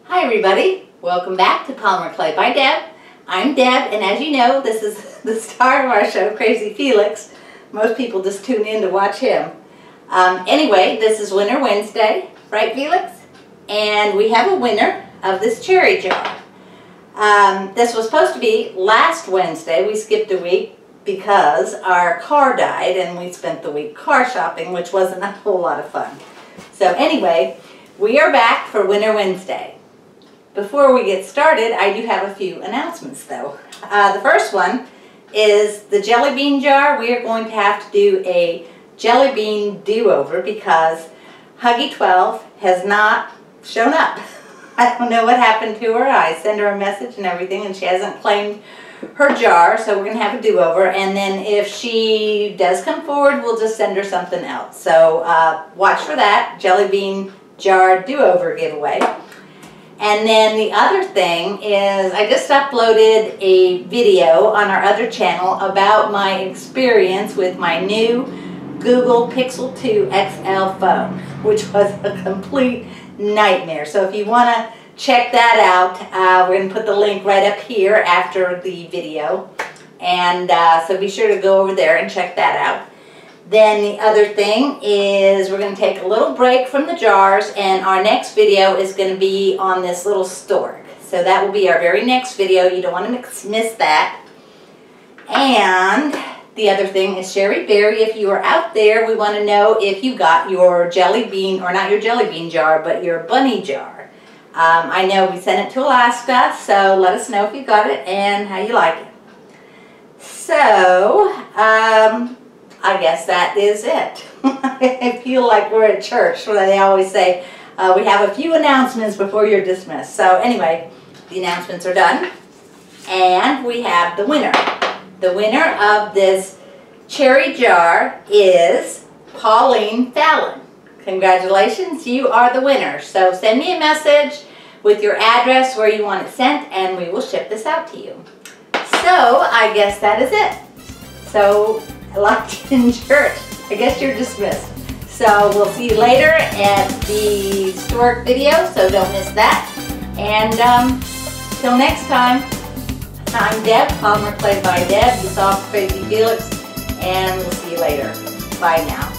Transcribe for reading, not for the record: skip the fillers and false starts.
Hi everybody, welcome back to Polymer Clay by Deb. I'm Deb, and as you know, this is the star of our show, Crazy Felix. Most people just tune in to watch him. Anyway, this is Winner Wednesday, right Felix? And we have a winner of this cherry jar. This was supposed to be last Wednesday. We skipped a week because our car died and we spent the week car shopping, which wasn't a whole lot of fun. So anyway, we are back for Winner Wednesday. Before we get started, I do have a few announcements though. The first one is the jelly bean jar. We are going to have to do a jelly bean do-over because Huggy 12 has not shown up. I don't know what happened to her. I sent her a message and everything and she hasn't claimed her jar, so we're going to have a do-over, and then if she does come forward, we'll just send her something else. So watch for that jelly bean jar do-over giveaway. And then the other thing is I just uploaded a video on our other channel about my experience with my new Google Pixel 2 XL phone, which was a complete nightmare. So if you want to check that out, we're going to put the link right up here after the video. And so be sure to go over there and check that out. Then the other thing is we're going to take a little break from the jars, and our next video is going to be on this little stork. So that will be our very next video. You don't want to miss that. And the other thing is Sherry Berry. If you are out there, we want to know if you got your jelly bean, or not your jelly bean jar, but your bunny jar. I know we sent it to Alaska, so let us know if you got it and how you like it. So, I guess that is it. I feel like we're at church where they always say, we have a few announcements before you're dismissed. So anyway, the announcements are done. And we have the winner. The winner of this cherry jar is Pauline Fallon. Congratulations, you are the winner. So send me a message with your address where you want it sent and we will ship this out to you. So I guess that is it. So I liked you in church. I guess you're dismissed. So we'll see you later at the stork video, so don't miss that. And till next time, I'm Deb, Polymer Clay by Deb. You saw Crazy Felix, and we'll see you later. Bye now.